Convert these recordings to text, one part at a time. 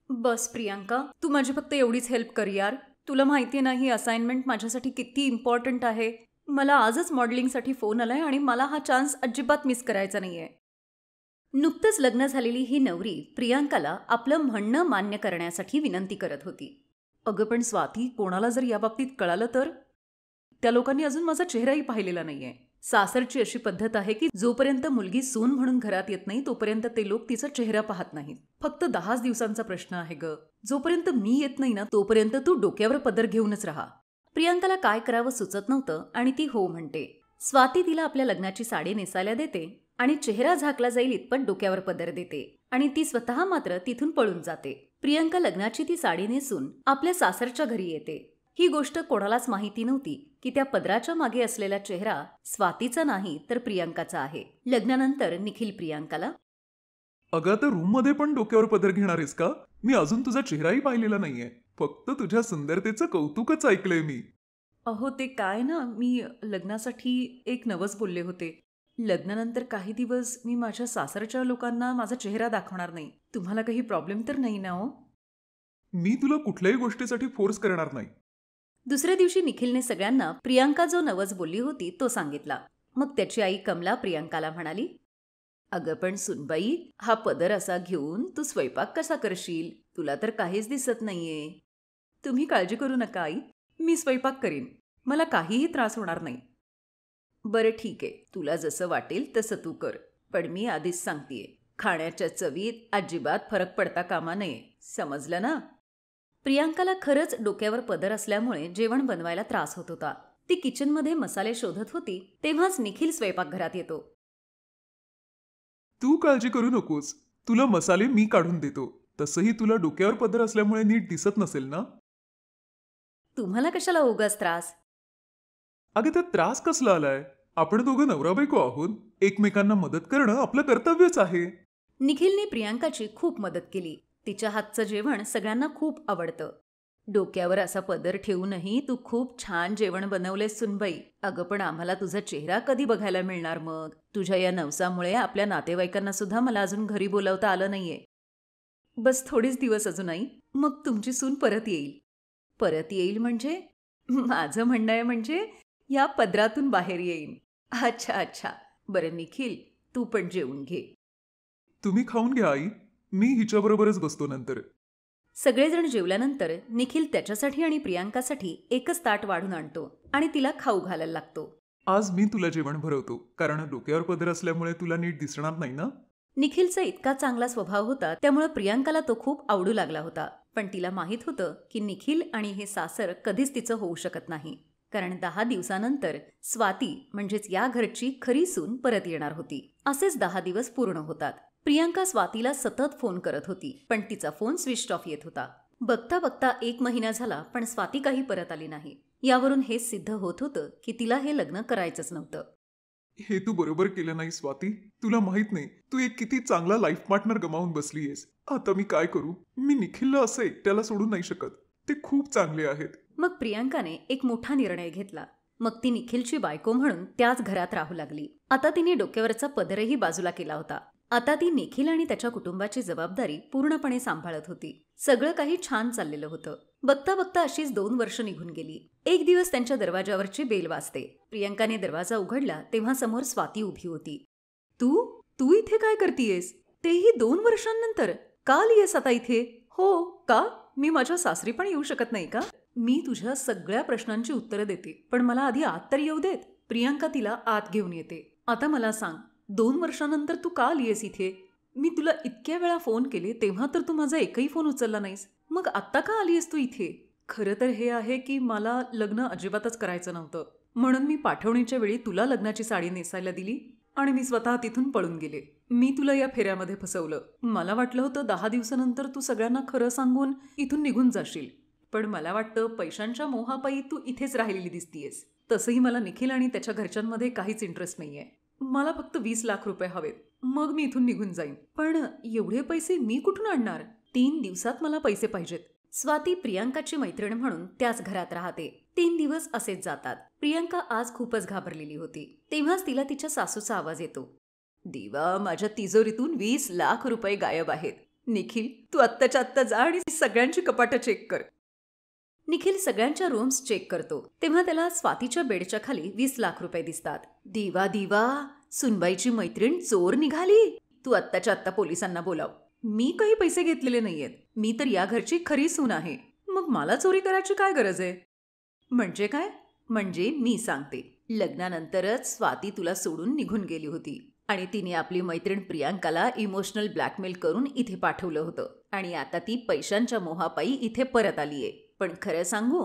बस प्रियांका, तू माझी फक्त एवढीच हेल्प कर यार. तुला माहिती आहे ना ही असाइनमेंट माझ्यासाठी किती इम्पॉर्टंट आहे. मला आजच मॉडेलिंगसाठी फोन आलाय आणि मला हा चान्स अजिबात मिस करायचा नाहीये. नुकतंच लग्न झालेली ही नवरी प्रियांकाला आपलं म्हणणं मान्य करण्यासाठी विनंती करत होती. अगं पण स्वाती, कोणाला जर याबाबतीत कळालं तर? त्या लोकांनी अजून माझा चेहराही पाहिलेला नाहीये. सासरची अशी पद्धत आहे की जोपर्यंत मुलगी सून म्हणून घरात येत नाही तोपर्यंत ते लोक तिचा चेहरा पाहत नाहीत. फक्त 10 दिवसांचा प्रश्न आहे ग. जोपर्यंत मी येत नाही ना तोपर्यंत तू डोक्यावर पदर घेऊनच राहा. प्रियांकाला काय करावं सुचत नव्हतं आणि ती हो म्हणते. स्वाती तिला आपल्या लग्नाची साडी नेसायला देते आणि चेहरा झाकला जाईल इतपत डोक्यावर पदर देते आणि ती स्वतः मात्र तिथून पळून जाते. प्रियांका लग्नाची ती साडी नेसून आपल्या सासरच्या घरी येते. ही गोष्ट कोणालाच माहिती नव्हती की त्या पदराच्या मागे असलेला चेहरा स्वातीचा नाही तर प्रियांकाचा आहे. लग्नानंतर निखिल प्रियांकाला, अगं आता रूम मध्ये पण डोक्यावर पदर घेणार आहेस का? मी अजून तुझा चेहराही पाहिलेला नाहीये. फक्त तुझ्या सुंदरतेचं कौतुकच ऐकलंय मी. अहो ते काय ना, मी लग्नासाठी एक नवस बोलले होते. लग्नानंतर काही दिवस मी माझ्या सासरच्या लोकांना माझा चेहरा दाखवणार नाही. तुम्हाला काही प्रॉब्लेम तर नाही ना हो? मी तुला कुठल्याही गोष्टीसाठी फोर्स करणार नाही. दुसऱ्या दिवशी निखिलने सगळ्यांना प्रियांका जो नवस बोलली होती तो सांगितला. मग त्याची आई कमला प्रियांकाला म्हणाली, अगं पण सुनबाई, हा पदर असा घेऊन तू स्वयंपाक कसा करशील? तुला तर काहीच दिसत नाहीये. तुम्ही काळजी करू नका आई, मी स्वयंपाक करीन. मला काहीही त्रास होणार नाही. बरं ठीक आहे, तुला जसं वाटेल तसं तू कर. पण मी आधीच सांगतेय, खाण्याच्या चवीत अजिबात फरक पडता कामा नये. समजलं ना? प्रियांकाला खरंच डोक्यावर पदर असल्यामुळे जेवण बनवायला त्रास होत होता. ती किचनमध्ये मसाले शोधत होती तेव्हाच निखिल स्वयंपाकघरात येतो. तू काळजी करू नकोस. तुला मसाले मी काढून देतो. तसंही तुला डोक्यावर पदर असल्यामुळे नीट दिसत नसेल ना? तुम्हाला कशाला उगाच त्रास? अगं त्यात त्रास कसला आलाय? आपण दोघं नवरा बायको आहोत. एकमेकांना मदत करणं आपलं कर्तव्यच आहे. निखिलने प्रियांकाची खूप मदत केली. तिच्या हातचं जेवण सगळ्यांना खूप आवडतं. डोक्यावर असा पदर ठेवूनही तू खूप छान जेवण बनवलेस सुनबाई. अगं पण आम्हाला तुझा चेहरा कधी बघायला मिळणार मग? तुझ्या या नवसामुळे आपल्या नातेवाईकांना सुद्धा मला अजून घरी बोलावता आलं नाहीये. बस थोडेच दिवस अजून आई, मग तुमची सून परत येईल. परत येईल म्हणजे? माझं म्हणणं आहे म्हणजे या पदरातून बाहेर येईन. अच्छा अच्छा. बरं निखिल, तू पण जेवून घे. तुम्ही खाऊन घ्या आई. मी हिच्याबरोबरच बसतो नंतर. सगळेजण जेवल्यानंतर निखिल त्याच्यासाठी आणि प्रियांकासाठी एकच ताट वाढून आणतो आणि तिला खाऊ घालायला लागतो. आज मी तुला जेवण भरवतो, कारण डोक्यावर पदर असल्यामुळे तुला नीट दिसणार नाही ना? निखिलचा इतका चांगला स्वभाव होता त्यामुळे प्रियांकाला तो खूप आवडू लागला होता. पण तिला माहित होतं की निखिल आणि हे सासर कधीच तिचं होऊ शकत नाही. कारण 10 दिवसानंतर स्वाती म्हणजेच या घरची खरी सून परत येणार होती. असेच 10 दिवस पूर्ण होतात. प्रियांका स्वातीला सतत फोन करत होती पण तिचा फोन स्विच ऑफ येत होता. बघता बघता 1 महिना झाला पण स्वाती काही परत आली नाही. यावरून हेच सिद्ध होत होतं की तिला हे लग्न करायचंच नव्हतं. हे तू बरोबर केलं नाही स्वाती. तुला माहित नाही, तू एक किती चांगला लाईफ पार्टनर गमावून बसलीयस. आता मी काय करू? मी निखिलला असं एकट्याला सोडू नाही शकत. ते खूप चांगले आहेत. मग प्रियांकाने एक मोठा निर्णय घेतला. मग ती निखिलची बायको म्हणून त्याच घरात राहू लागली. आता तिने डोक्यावरचा पदरही बाजूला केला होता. आता ती निखिल आणि त्याच्या कुटुंबाची जबाबदारी पूर्णपणे सांभाळत होती. सगळं काही छान चाललेलं होतं. बघता बघता अशीच 2 वर्ष निघून गेली. एक दिवस त्यांच्या दरवाजावरची बेल वाजते. प्रियांकाने दरवाजा उघडला तेव्हा समोर स्वाती उभी होती. तू तू इथे काय करतीयेस? तेही 2 वर्षांनंतर? का आलीयस आता इथे? हो का? मी माझ्या सासरी पण येऊ शकत नाही का? मी तुझ्या सगळ्या प्रश्नांची उत्तरं देते, पण मला आधी आत तर येऊ देत. प्रियांका तिला आत घेऊन येते. आता मला सांग, 2 वर्षांनंतर तू का आलीयस इथे? मी तुला इतक्या वेळा फोन केले तेव्हा तर तू माझा एकही फोन उचलला नाहीस. मग आत्ता का आलीयस तू इथे? खरं तर हे आहे की मला लग्न अजिबातच करायचं नव्हतं. म्हणून मी पाठवणीच्या वेळी तुला लग्नाची साडी नेसायला दिली आणि मी स्वतः तिथून पळून गेले. मी तुला या फेऱ्यामध्ये फसवलं. मला वाटलं होतं 10 दिवसानंतर तू सगळ्यांना खरं सांगून इथून निघून जाशील. पण मला वाटतं पैशांच्या मोहापायी तू इथेच राहिलेली दिसतीयस. तसंही मला निखिल आणि त्याच्या घरच्यांमध्ये काहीच इंटरेस्ट नाहीये. मला फक्त 20 लाख रुपये हवेत. मग मी इथून निघून जाईन. पण एवढे पैसे मी कुठून आणणार? 3 दिवसात मला पैसे पाहिजेत. स्वाती प्रियांकाची मैत्रीण म्हणून त्याच घरात राहते. 3 दिवस असेच जातात. प्रियांका आज खूपच घाबरलेली होती. तेव्हाच तिला तिच्या सासूचा आवाज येतो. देवा, माझ्या तिजोरीतून 20 लाख रुपये गायब आहेत. निखिल, तू आत्ताच्या आत्ता जा आणि सगळ्यांची कपाटं चेक कर. निखिल सगळ्यांच्या रूम्स चेक करतो तेव्हा त्याला स्वातीच्या बेडच्या खाली 20 लाख रुपये दिसतात. दिवा दिवा, सुनबाईची मैत्रीण चोर निघाली. तू आत्ताच्या आत्ता पोलिसांना बोलाव. मी काही पैसे घेतलेले नाहीयेत. मी तर या घरची खरी सून आहे. मग मला चोरी करायची काय गरज आहे? म्हणजे काय? म्हणजे मी सांगते. लग्नानंतरच स्वाती तुला सोडून निघून गेली होती आणि तिने आपली मैत्रीण प्रियांकाला इमोशनल ब्लॅकमेल करून इथे पाठवलं होतं आणि आता ती पैशांच्या मोहापायी इथे परत आलीये. पण खरं सांगू,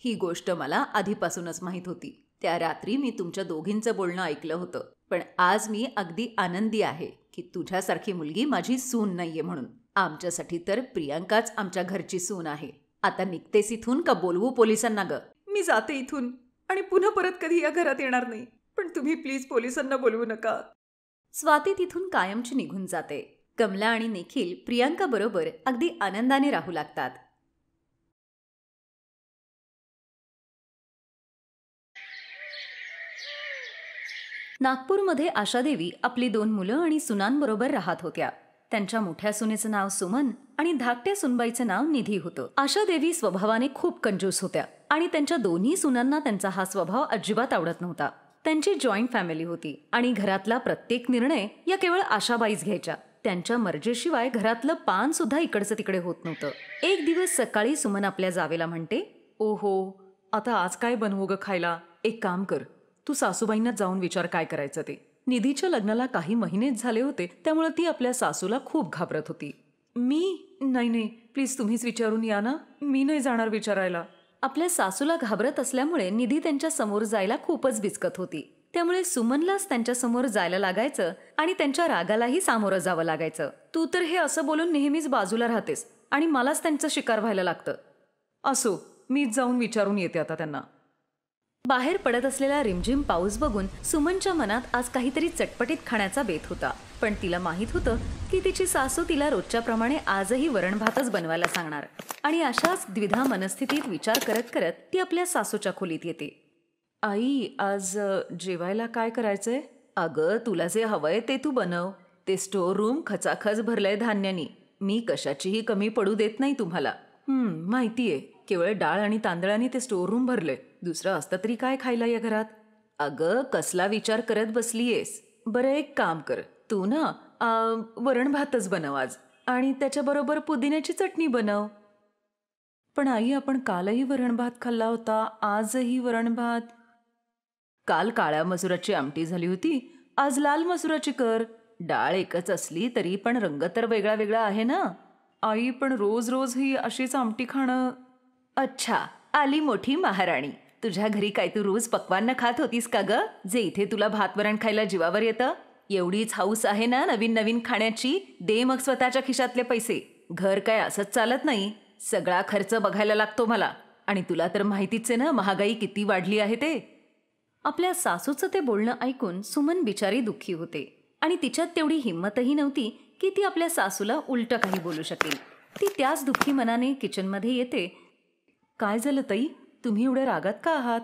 ही गोष्ट मला आधीपासूनच माहीत होती. त्या रात्री मी तुमच्या दोघींचं बोलणं ऐकलं होतं. पण आज मी अगदी आनंदी आहे की तुझ्यासारखी मुलगी माझी सून नाहीये म्हणून. आमच्यासाठी तर प्रियांकाच आमच्या घरची सून आहे. आता निघतेस इथून का बोलवू पोलिसांना ग? मी जाते इथून आणि पुन्हा परत कधी या घरात येणार नाही. पण तुम्ही प्लीज पोलिसांना बोलवू नका. स्वाती तिथून कायमची निघून जाते. कमला आणि निखिल प्रियांका बरोबर अगदी आनंदाने राहू लागतात. नागपूरमध्ये आशादेवी आपली 2 मुलं आणि सुनांबरोबर राहत होत्या. त्यांच्या मोठ्या सुनेचं नाव सुमन आणि धाकट्या सुनबाईचं नाव निधी होतं. आशादेवी स्वभावाने खूप कंजूस होत्या आणि त्यांच्या दोन्ही सुनांना त्यांचा हा स्वभाव अजिबात आवडत नव्हता. त्यांची जॉईंट फॅमिली होती आणि घरातला प्रत्येक निर्णय या केवळ आशाबाईच घ्यायच्या. त्यांच्या मर्जीशिवाय घरातलं पान सुद्धा इकडचं तिकडे होत नव्हतं. एक दिवस सकाळी सुमन आपल्या जावेला म्हणते, ओहो, आता आज काय बनवू ग खायला? एक काम कर, तू सासूबाईंना जाऊन विचार काय करायचं ते. निधीच्या लग्नाला काही महिनेच झाले होते, त्यामुळे ती आपल्या सासूला खूप घाबरत होती. नाही, प्लीज तुम्हीच विचारून या ना, मी नाही जाणार विचारायला. आपल्या सासूला घाबरत असल्यामुळे निधी त्यांच्या समोर जायला खूपच बिचकत होती. त्यामुळे सुमनलाच त्यांच्या समोर जायला लागायचं आणि त्यांच्या रागालाही सामोरं जावं लागायचं. तू तर हे असं बोलून नेहमीच बाजूला राहतेस आणि मलाच त्यांचं शिकार व्हायला लागतं. असो, मीच जाऊन विचारून येते आता त्यांना. बाहेर पडत असलेला रिमझिम पाऊस बघून सुमनच्या मनात आज काहीतरी चटपटीत खाण्याचा बेत होता. पण तिला माहीत होतं की तिची सासू तिला रोजच्याप्रमाणे आजही वरण भातच बनवायला सांगणार आणि अशाच द्विधा मनस्थितीत विचार करत करत ती आपल्या सासूच्या खोलीत येते. आई, आज जेवायला काय करायचंय? अगं, तुला जे हवंय ते तू बनव. ते स्टोअर रूम खचाखच भरलंय धान्यानी. मी कशाचीही कमी पडू देत नाही तुम्हाला. माहितीये, केवळ डाळ आणि तांदळाने ते स्टोअर रूम भरले. दुसरं असतं तरी काय खायला या घरात? अगं, कसला विचार करत बसलीयेस? बरं, एक काम कर, तू ना वरण भातच बनव आज आणि त्याच्याबरोबर पुदिन्याची चटणी बनव. पण आई, आपण कालही वरण भात खाल्ला होता, आजही वरण भात. काल काळ्या मसुराची आमटी झाली होती, आज लाल मसुराची कर. डाळ एकच असली तरी पण रंग तर वेगळा वेगळा आहे ना. आई, पण रोज रोज ही अशीच आमटी खाणं. अच्छा, आली मोठी महाराणी. तुझ्या घरी काय तू रोज पक्वान्न खात होतीस का ग, जे इथे तुला भात वरण खायला जीवावर येतं? एवढीच हौस आहे ना नवीन नवीन खाण्याची? दे मग स्वतःच्या खिशातले पैसे. घर काय असंच चालत नाही, सगळा खर्च बघायला लागतो मला. आणि तुला तर माहितीच आहे ना महागाई किती वाढली आहे ते. आपल्या सासूचं ते बोलणं ऐकून सुमन बिचारी दुःखी होते आणि तिच्यात तेवढी हिंमतही नव्हती की ती आपल्या सासूला उलटं काही बोलू शकेल. ती त्याच दुःखी मनाने किचनमध्ये येते. काय झालं ताई, तुम्ही एवढ्या रागात का आहात?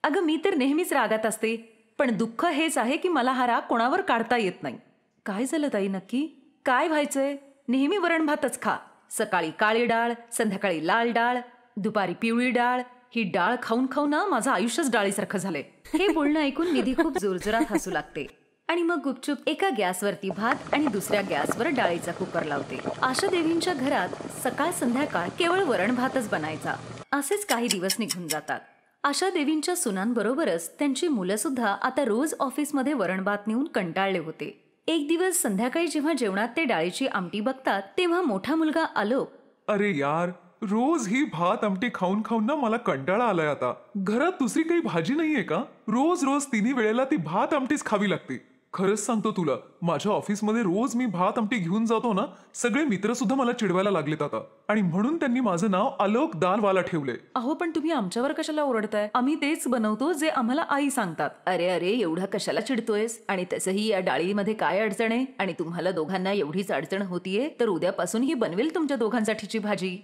अगं, मी तर नेहमीच रागात असते, पण दुःख हेच आहे की मला हा राग कोणावर काढता येत नाही. काय झालं ताई नक्की? काय व्हायचंय? नेहमी वरण भातच खा. सकाळी काळी डाळ, संध्याकाळी लाल डाळ, दुपारी पिवळी डाळ. ही डाळ खाऊन खाऊन ना माझं आयुष्यच डाळीसारखं झालंय. हे बोलणं ऐकून निधी खूप जोरजोरात हसू लागते आणि मग गुपचूप एका गॅसवरती भात आणि दुसऱ्या गॅसवर डाळीचा कुकर लावते. आशादेवींच्या घरात सकाळ संध्याकाळ केवळ वरण भातच बनायचा. असेच काही दिवस निघून जातात. आशादेवींच्या सुनांबरोबरच त्यांची मुलं सुद्धा आता रोज ऑफिसमध्ये वरण भात नेऊन कंटाळले होते. एक दिवस संध्याकाळी जेव्हा जेवणात ते डाळीची आमटी बघतात तेव्हा मोठा मुलगा आलोक, अरे यार, रोज ही भात आमटी खाऊन खाऊन ना मला कंटाळा आलाय आता. घरात दुसरी काही भाजी नाहीये का? रोज रोज तिन्ही वेळेला ती भात आमटीच खावी लागते. खरंच सांगतो तुला, माझ्या ऑफिसमध्ये रोज मी भात आमटी घेऊन जातो ना, सगळे मित्र सुद्धा मला चिडवायला लागलेत आता. आणि म्हणून त्यांनी माझं नाव आलोक दालवाला ठेवलंय. अहो, पण तुम्ही आमच्यावर कशाला ओरडताय? आम्ही तेच बनवतो जे आम्हाला आई सांगतात. अरे अरे, एवढा कशाला चिडतोयस? आणि तसंही या डाळीमध्ये काय अडचण आहे? आणि तुम्हाला दोघांना एवढीच अडचण होतीये तर उद्यापासून ही बनवेल तुमच्या दोघांसाठीची भाजी.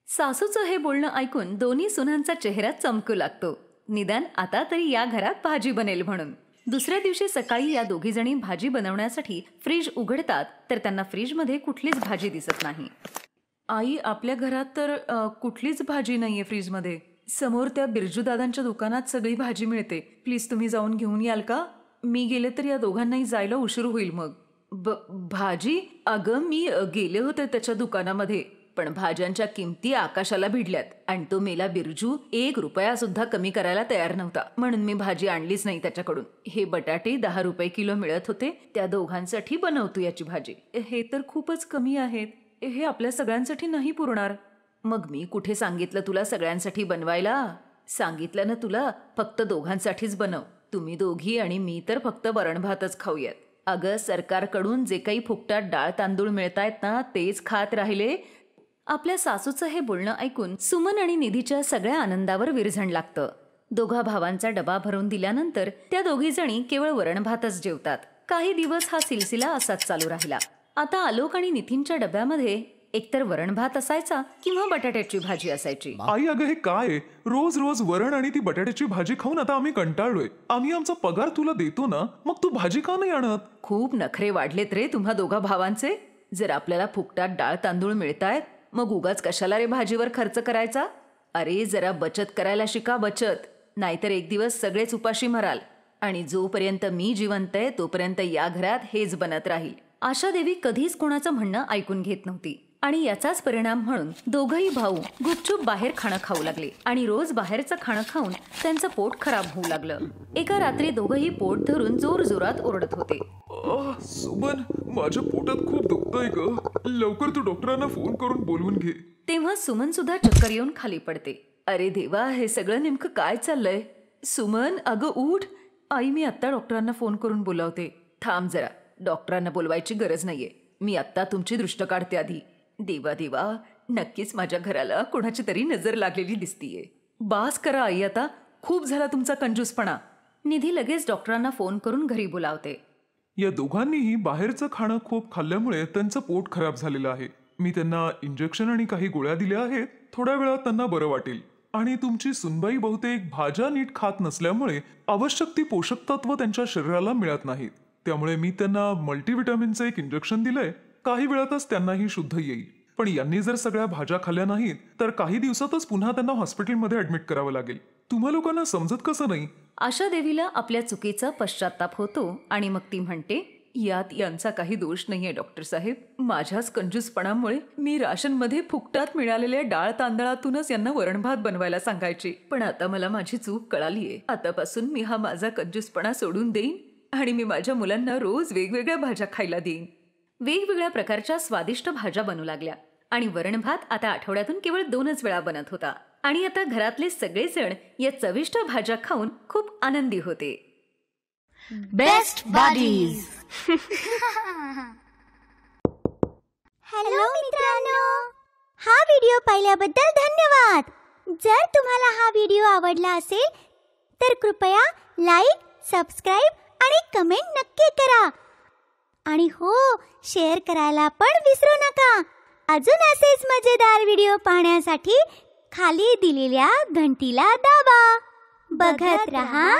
सासूचं हे बोलणं ऐकून दोन्ही सुनांचा चेहरा चमकू लागतो. निदान आता तरी या घरात भाजी बनेल म्हणून. दुसऱ्या दिवशी सकाळी या दोघीजणी भाजी बनवण्यासाठी फ्रीज उघडतात तर त्यांना फ्रीजमध्ये कुठलीच भाजी दिसत नाही. आई, आपल्या घरात तर कुठलीच भाजी नाहीये फ्रीजमध्ये. समोर त्या बिरजू दादांच्या दुकानात सगळी भाजी मिळते. प्लीज तुम्ही जाऊन घेऊन याल का? मी गेले तर या दोघांनाही जायला उशीर होईल मग. भाजी? अगं, मी गेले होते त्याच्या दुकानामध्ये, पण भाज्यांच्या किमती आकाशाला भिडल्यात आणि तो मेला बिरजू 1 रुपया सुद्धा कमी करायला तयार नव्हता, म्हणून मी भाजी आणलीच नाही त्याच्याकडून. हे बटाटे 10 रुपये किलो मिळत होते, त्या दोघांसाठी बनवतो याची भाजी. हे तर खूपच कमी आहेत, हे आपल्या सगळ्यांसाठी नाही पुरणार. मग मी कुठे सांगितलं तुला सगळ्यांसाठी बनवायला? सांगितलं ना तुला, फक्त दोघांसाठीच बनव. तुम्ही दोघी आणि मी तर फक्त वरण भातच खाऊयात. अगं, सरकारकडून जे काही फुकटात डाळ तांदूळ मिळतायत ना, तेच खात राहिले. आपल्या सासूचं हे बोलणं ऐकून सुमन आणि निधीच्या सगळ्या आनंदावर विरझण लागतं. दोघा भावांचा डबा भरून दिल्यानंतर त्या दोघी जणी केवळ वरण भातच जेवतात. काही दिवस हा सिलसिला असाच चालू राहिला. आता आलोक आणि नितीनच्या डब्यामध्ये एकतर वरण भात असायचा किंवा बटाट्याची भाजी असायची. आई, अगं हे काय? रोज रोज वरण आणि ती बटाट्याची भाजी खाऊन आता आम्ही कंटाळलोय. आम्ही आमचा पगार तुला देतो ना, मग तू भाजी का नाही आणत? खूप नखरे वाढलेत रे तुम्हा दोघा भावांचे. जर आपल्याला फुकटात डाळ तांदूळ मिळतायत, मग उगाच कशाला रे भाजीवर खर्च करायचा? अरे, जरा बचत करायला शिका, बचत. नाहीतर एक दिवस सगळेच उपाशी मराल. आणि जोपर्यंत मी जिवंत आहे तोपर्यंत या घरात हेच बनत राहील. आशा देवी कधीच कोणाचं म्हणणं ऐकून घेत नव्हती आणि याचाच परिणाम म्हणून दोघही भाऊ गुपचूप बाहेर खाणं खाऊ लागले आणि रोज बाहेरचं खाणं खाऊन त्यांचं पोट खराब होऊ लागलं. एका रात्री दोघही पोट धरून जोर जोरात ओरडत होते. सुमन, माझ्या पोटात खूप दुखतंय ग. लवकर तू डॉक्टरांना फोन करून बोलवून घे. तेव्हा सुमन सुद्धा चक्कर येऊन खाली पडते. अरे देवा, हे सगळं नेमकं काय चाललंय? सुमन, अगं उठ. आई, मी आत्ता डॉक्टरांना फोन करून बोलावते. थांब जरा, डॉक्टरांना बोलवायची गरज नाहीये. मी आत्ता तुमची दृष्ट काढते आधी. देवा देवा, नक्कीच माझ्या घराला कोणाची तरी नजर लागलेली दिसतीये. बास करा आई, आता खूप झाला तुमचा कंजूसपणा. निधी लगेच डॉक्टरांना फोन करून घरी बोलावते. या दोघांनीही बाहेरचं खाणं खूप खाल्ल्यामुळे त्यांचं पोट खराब झालेलं आहे. मी त्यांना इंजेक्शन आणि काही गोळ्या दिल्या आहेत. थोड्या वेळात त्यांना बरं वाटेल. आणि तुमची सुनबाई बहुतेक भाज्या नीट खात नसल्यामुळे आवश्यक ती पोषक तत्व त्यांच्या शरीराला मिळत नाहीत. त्यामुळे मी त्यांना मल्टीव्हिटॅमिनचं एक इंजेक्शन दिलंय. काही वेळातच त्यांनाही शुद्ध येईल. पण यांनी जर सगळ्या भाज्या खाल्ल्या नाहीत तर काही दिवसातच पुन्हा त्यांना हॉस्पिटलमध्ये ऍडमिट करावं लागेल. तुम्हा लोकांना समजत कसं नाही? आशा देवीला आपल्या चुकीचा पश्चाताप होतो आणि मग ती म्हणते, यात यांचा काही दोष नाहीये डॉक्टर साहेब. माझ्याच कंजूसपणामुळे मी राशनमध्ये फुकटात मिळालेल्या डाळ तांदळातूनच यांना वरण भात बनवायला सांगायची. पण आता मला माझी चूक कळालीये. आतापासून मी हा माझा कंजूसपणा सोडून देईन आणि मी माझ्या मुलांना रोज वेगवेगळ्या भाज्या खायला देईन. वेगवेगळ्या प्रकारच्या स्वादिष्ट भाज्या बनू लागल्या आणि वरण भात आता आठवड्यातून केवळ 2च वेळा बनत होता. आणि आता घरातले सगळेजण या चविष्ट भाज्या खाऊन खूप आनंदी होते. Best buddies. हॅलो मित्रांनो, हा व्हिडिओ पाहिल्याबद्दल धन्यवाद. जर तुम्हाला हा व्हिडिओ आवडला असेल तर कृपया लाईक, सबस्क्राईब आणि कमेंट नक्की करा. आणि हो, शेअर करायला पण विसरू नका. अजून असेच मजेदार व्हिडिओ पाहण्यासाठी खाली दिलेल्या घंटीला दाबा. बघत रहा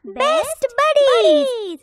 बेस्ट बडीज.